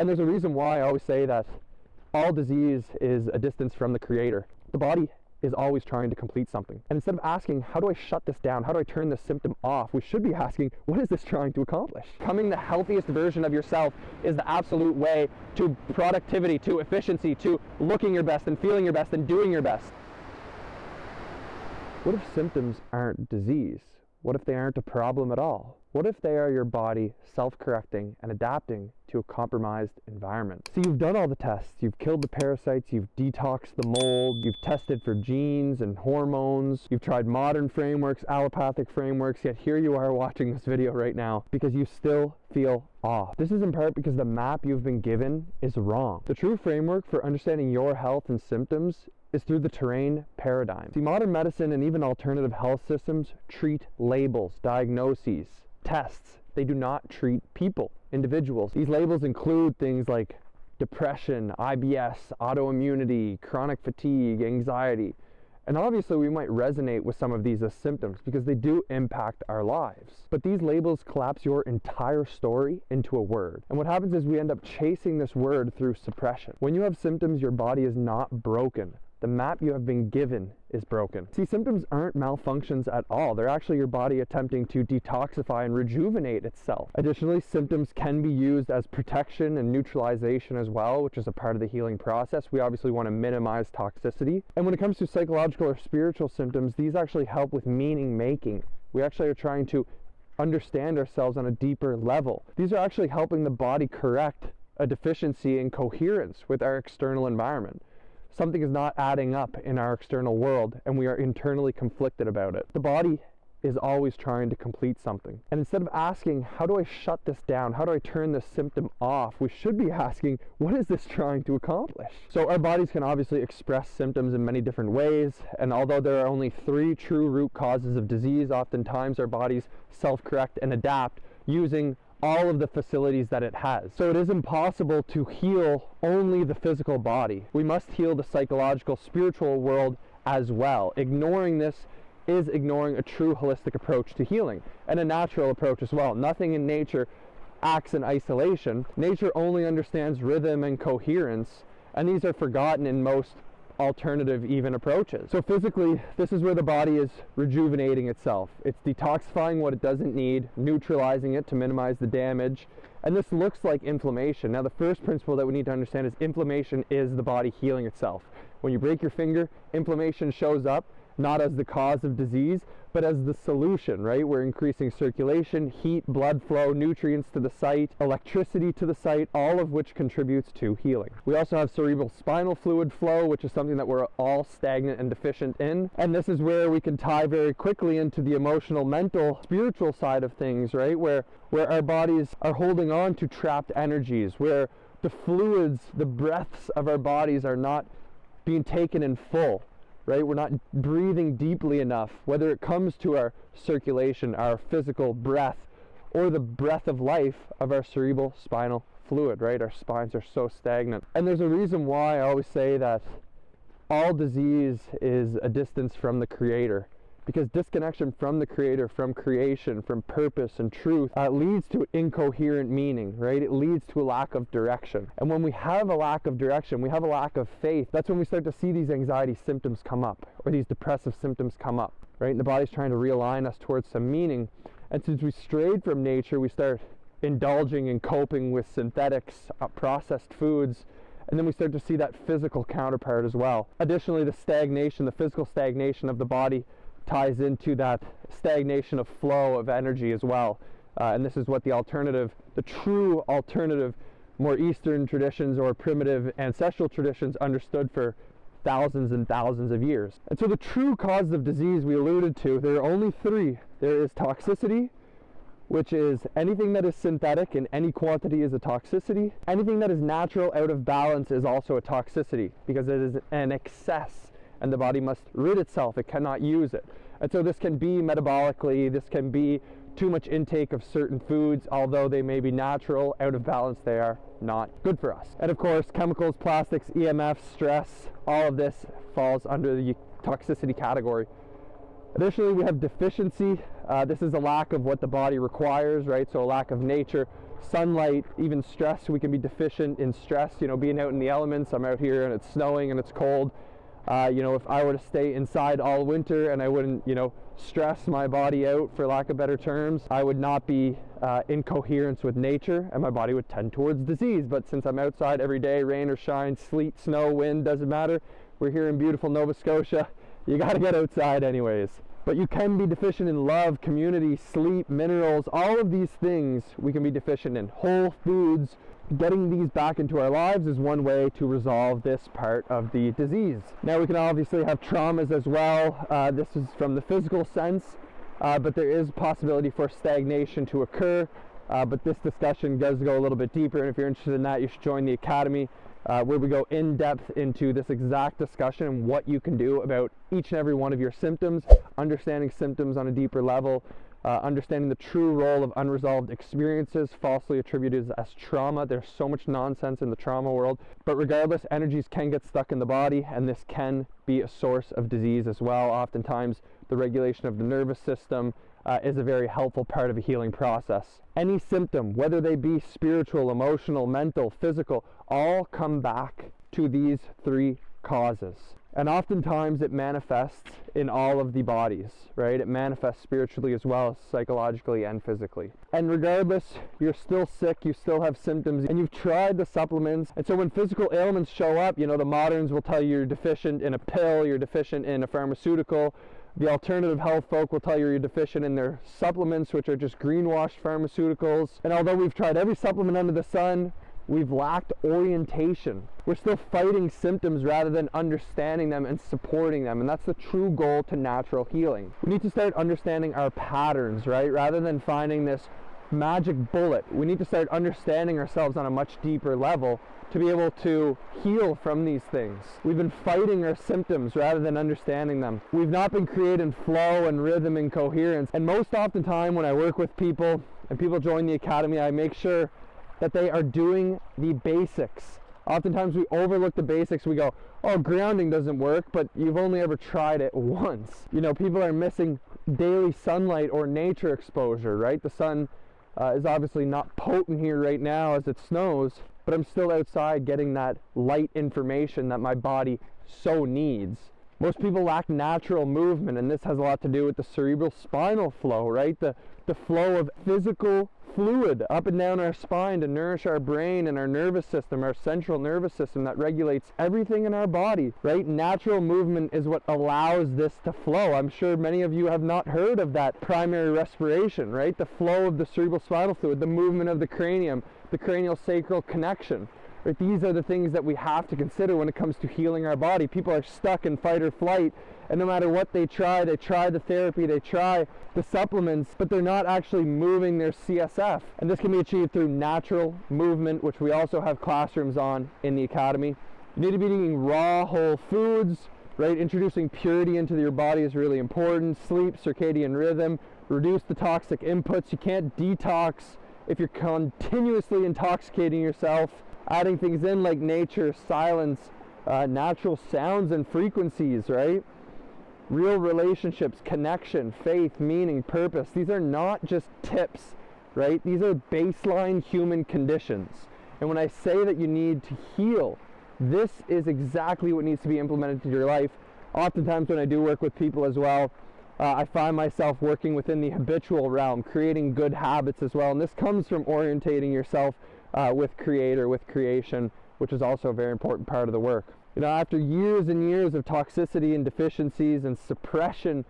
And there's a reason why I always say that all disease is a distance from the creator. The body is always trying to complete something. And instead of asking, how do I shut this down? How do I turn this symptom off? We should be asking, what is this trying to accomplish? Becoming the healthiest version of yourself is the absolute way to productivity, to efficiency, to looking your best and feeling your best and doing your best. What if symptoms aren't disease? What if they aren't a problem at all? What if they are your body self-correcting and adapting to a compromised environment? So you've done all the tests, you've killed the parasites, you've detoxed the mold, you've tested for genes and hormones, you've tried modern frameworks, allopathic frameworks, yet here you are watching this video right now because you still feel off. This is in part because the map you've been given is wrong. The true framework for understanding your health and symptoms is through the terrain paradigm. See, modern medicine and even alternative health systems treat labels, diagnoses, tests. They do not treat people, individuals. These labels include things like depression, IBS, autoimmunity, chronic fatigue, anxiety. And obviously we might resonate with some of these as symptoms because they do impact our lives. But these labels collapse your entire story into a word. And what happens is we end up chasing this word through suppression. When you have symptoms, your body is not broken. The map you have been given is broken. See, symptoms aren't malfunctions at all. They're actually your body attempting to detoxify and rejuvenate itself. Additionally, symptoms can be used as protection and neutralization as well, which is a part of the healing process. We obviously want to minimize toxicity. And when it comes to psychological or spiritual symptoms, these actually help with meaning making. We actually are trying to understand ourselves on a deeper level. These are actually helping the body correct a deficiency in coherence with our external environment. Something is not adding up in our external world and we are internally conflicted about it. The body is always trying to complete something. And instead of asking, how do I shut this down? How do I turn this symptom off? We should be asking, what is this trying to accomplish? So our bodies can obviously express symptoms in many different ways. And although there are only 3 true root causes of disease, oftentimes our bodies self-correct and adapt using all of the facilities that it has. So it is impossible to heal only the physical body. We must heal the psychological, spiritual world as well. Ignoring this is ignoring a true holistic approach to healing and a natural approach as well. Nothing in nature acts in isolation. Nature only understands rhythm and coherence, and these are forgotten in most alternative even approaches. So physically, this is where the body is rejuvenating itself. It's detoxifying what it doesn't need, neutralizing it to minimize the damage, and this looks like inflammation. Now the first principle that we need to understand is inflammation is the body healing itself. When you break your finger, inflammation shows up not as the cause of disease, but as the solution, right? We're increasing circulation, heat, blood flow, nutrients to the site, electricity to the site, all of which contributes to healing. We also have cerebral spinal fluid flow, which is something that we're all stagnant and deficient in. And this is where we can tie very quickly into the emotional, mental, spiritual side of things, right? Where our bodies are holding on to trapped energies, where the fluids, the breaths of our bodies are not being taken in full. Right? We're not breathing deeply enough, whether it comes to our circulation, our physical breath, or the breath of life of our cerebral spinal fluid, right? Our spines are so stagnant. And there's a reason why I always say that all disease is a distance from the creator. Because disconnection from the creator, from creation, from purpose and truth leads to incoherent meaning, right? It leads to a lack of direction. And when we have a lack of direction, we have a lack of faith, that's when we start to see these anxiety symptoms come up, or these depressive symptoms come up, right? And the body's trying to realign us towards some meaning. And since we strayed from nature, we start indulging and coping with synthetics, processed foods, and then we start to see that physical counterpart as well. Additionally, the stagnation, the physical stagnation of the body ties into that stagnation of flow of energy as well. And this is what the alternative, the true alternative, more Eastern traditions or primitive ancestral traditions understood for thousands and thousands of years. And so the true causes of disease we alluded to, there are only 3. There is toxicity, which is anything that is synthetic in any quantity is a toxicity. Anything that is natural out of balance is also a toxicity because it is an excess. And the body must rid itself, it cannot use it. And so this can be metabolically, this can be too much intake of certain foods, although they may be natural, out of balance, they are not good for us. And of course, chemicals, plastics, EMF, stress, all of this falls under the toxicity category. Additionally, we have deficiency. This is a lack of what the body requires, right? So a lack of nature sunlight, even stress. We can be deficient in stress, being out in the elements. I'm out here and it's snowing and it's cold. If I were to stay inside all winter and I wouldn't, stress my body out, for lack of better terms, I would not be in coherence with nature, and my body would tend towards disease. But since I'm outside every day, rain or shine, sleet, snow, wind, doesn't matter. We're here in beautiful Nova Scotia. You got to get outside anyways. But you can be deficient in love, community, sleep, minerals, all of these things we can be deficient in. Whole foods. Getting these back into our lives is one way to resolve this part of the disease. Now we can obviously have traumas as well. This is from the physical sense, but there is possibility for stagnation to occur. But this discussion does go a little bit deeper, and if you're interested in that, you should join the Academy, where we go in depth into this exact discussion and what you can do about each and every one of your symptoms, understanding symptoms on a deeper level, understanding the true role of unresolved experiences falsely attributed as trauma. There's so much nonsense in the trauma world, but regardless, energies can get stuck in the body, and this can be a source of disease as well. Oftentimes, the regulation of the nervous system is a very helpful part of a healing process. Any symptom, whether they be spiritual, emotional, mental, physical, all come back to these three causes. And oftentimes it manifests in all of the bodies, right? It manifests spiritually as well as psychologically and physically. And regardless, you're still sick, you still have symptoms, and you've tried the supplements. And so when physical ailments show up, the moderns will tell you you're deficient in a pill, you're deficient in a pharmaceutical. The alternative health folk will tell you you're deficient in their supplements, which are just greenwashed pharmaceuticals. And although we've tried every supplement under the sun, we've lacked orientation. We're still fighting symptoms rather than understanding them and supporting them. And that's the true goal to natural healing. We need to start understanding our patterns, right? Rather than finding this magic bullet, we need to start understanding ourselves on a much deeper level to be able to heal from these things. We've been fighting our symptoms rather than understanding them. We've not been creating flow and rhythm and coherence. And most often time when I work with people and people join the Academy, I make sure that they are doing the basics. Oftentimes we overlook the basics. We go, oh, grounding doesn't work, but you've only ever tried it once. People are missing daily sunlight or nature exposure, right? The sun is obviously not potent here right now as it snows, but I'm still outside getting that light information that my body so needs. Most people lack natural movement, and this has a lot to do with the cerebral spinal flow, right? The flow of physical fluid up and down our spine to nourish our brain and our nervous system, our central nervous system that regulates everything in our body, right? Natural movement is what allows this to flow. I'm sure many of you have not heard of that primary respiration, right? The flow of the cerebral spinal fluid, the movement of the cranium, the cranial sacral connection. Right? These are the things that we have to consider when it comes to healing our body. People are stuck in fight or flight, and no matter what they try the therapy, they try the supplements, but they're not actually moving their CSF. And this can be achieved through natural movement, which we also have classrooms on in the Academy. You need to be eating raw, whole foods, right? Introducing purity into your body is really important. Sleep, circadian rhythm, reduce the toxic inputs. You can't detox if you're continuously intoxicating yourself. Adding things in like nature, silence, natural sounds and frequencies, right? Real relationships, connection, faith, meaning, purpose. These are not just tips, right? These are baseline human conditions. And when I say that you need to heal, this is exactly what needs to be implemented into your life. Oftentimes when I do work with people as well, I find myself working within the habitual realm, creating good habits as well. And this comes from orientating yourself with creator, with creation, which is also a very important part of the work. After years and years of toxicity and deficiencies and suppression,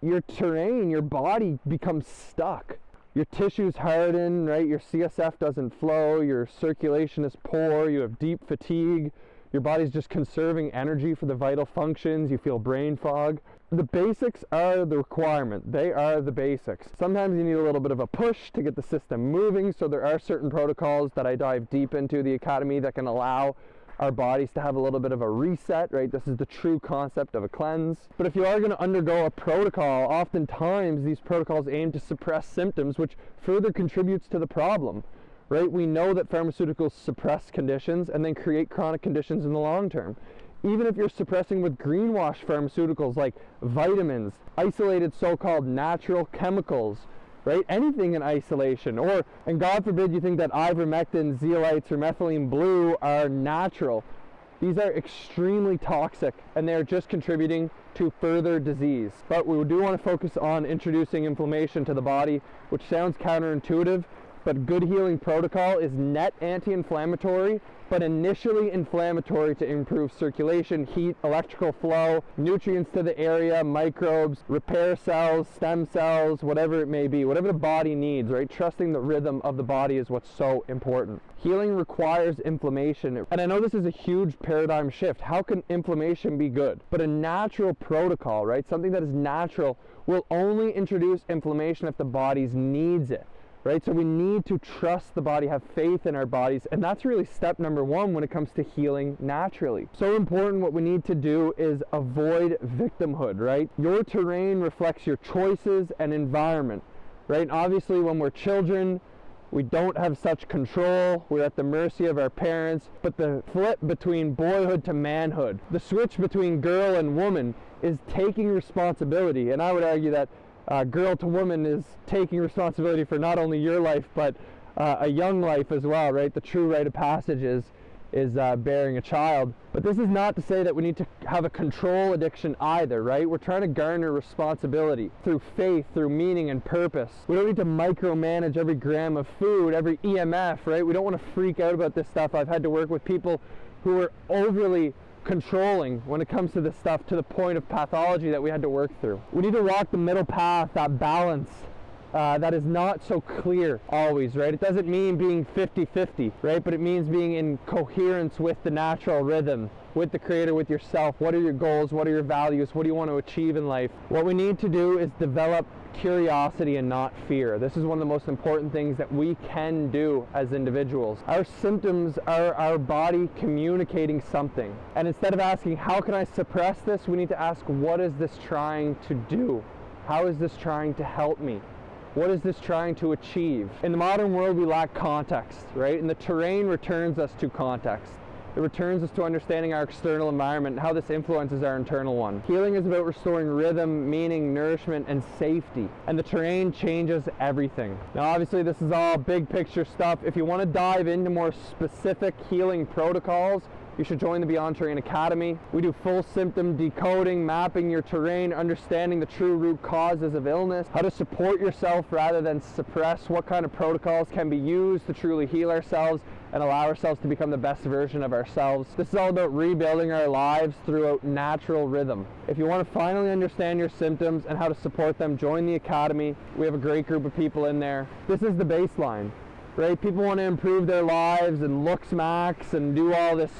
your terrain, your body becomes stuck. Your tissues harden, right? Your CSF doesn't flow, your circulation is poor, you have deep fatigue, your body's just conserving energy for the vital functions, you feel brain fog. The basics are the requirement. They are the basics. Sometimes you need a little bit of a push to get the system moving, so there are certain protocols that I dive deep into the Academy that can allow our bodies to have a little bit of a reset, right? This is the true concept of a cleanse. But if you are going to undergo a protocol, oftentimes these protocols aim to suppress symptoms, which further contributes to the problem, right? We know that pharmaceuticals suppress conditions and then create chronic conditions in the long term. Even if you're suppressing with greenwash pharmaceuticals like vitamins, isolated so-called natural chemicals, right? Anything in isolation, and God forbid you think that ivermectin, zeolites, or methylene blue are natural. These are extremely toxic, and they're just contributing to further disease. But we do want to focus on introducing inflammation to the body, which sounds counterintuitive, but good healing protocol is net anti-inflammatory, but initially inflammatory to improve circulation, heat, electrical flow, nutrients to the area, microbes, repair cells, stem cells, whatever it may be, whatever the body needs, right? Trusting the rhythm of the body is what's so important. Healing requires inflammation. And I know this is a huge paradigm shift. How can inflammation be good? But a natural protocol, right? Something that is natural will only introduce inflammation if the body needs it. Right? So we need to trust the body, have faith in our bodies, and that's really step number one when it comes to healing naturally. So important, what we need to do is avoid victimhood, right? Your terrain reflects your choices and environment, right? And obviously when we're children, we don't have such control, we're at the mercy of our parents, but the flip between boyhood to manhood, the switch between girl and woman is taking responsibility, and I would argue that girl to woman is taking responsibility for not only your life, but a young life as well, right? The true rite of passage is bearing a child. But this is not to say that we need to have a control addiction either, right? We're trying to garner responsibility through faith, through meaning and purpose. We don't need to micromanage every gram of food, every EMF, right? We don't want to freak out about this stuff. I've had to work with people who are overly controlling when it comes to this stuff, to the point of pathology that we had to work through. We need to walk the middle path, that balance that is not so clear always, right? It doesn't mean being 50-50, right? But it means being in coherence with the natural rhythm, with the Creator, with yourself. What are your goals? What are your values? What do you want to achieve in life? What we need to do is develop curiosity and not fear. This is one of the most important things that we can do as individuals. Our symptoms are our body communicating something. And instead of asking, how can I suppress this? We need to ask, what is this trying to do? How is this trying to help me? What is this trying to achieve? In the modern world, we lack context, right? And the terrain returns us to context. It returns us to understanding our external environment and how this influences our internal one. Healing is about restoring rhythm, meaning, nourishment, and safety. And the terrain changes everything. Now, obviously, this is all big picture stuff. If you want to dive into more specific healing protocols, you should join the Beyond Terrain Academy. We do full symptom decoding, mapping your terrain, understanding the true root causes of illness, how to support yourself rather than suppress, what kind of protocols can be used to truly heal ourselves and allow ourselves to become the best version of ourselves. This is all about rebuilding our lives throughout natural rhythm. If you want to finally understand your symptoms and how to support them, join the Academy. We have a great group of people in there. This is the baseline, right? People want to improve their lives and looks max and do all this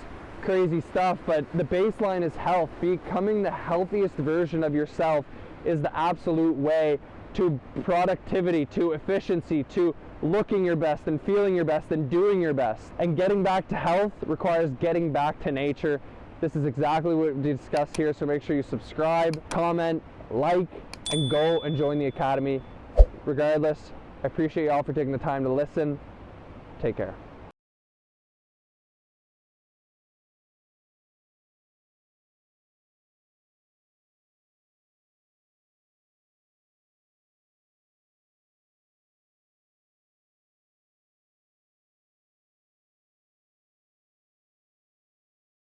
crazy stuff, but the baseline is health. Becoming the healthiest version of yourself is the absolute way to productivity, to efficiency, to looking your best and feeling your best and doing your best. And getting back to health requires getting back to nature. This is exactly what we discussed here, so make sure you subscribe, comment, like, and go and join the Academy. Regardless, I appreciate you all for taking the time to listen. Take care.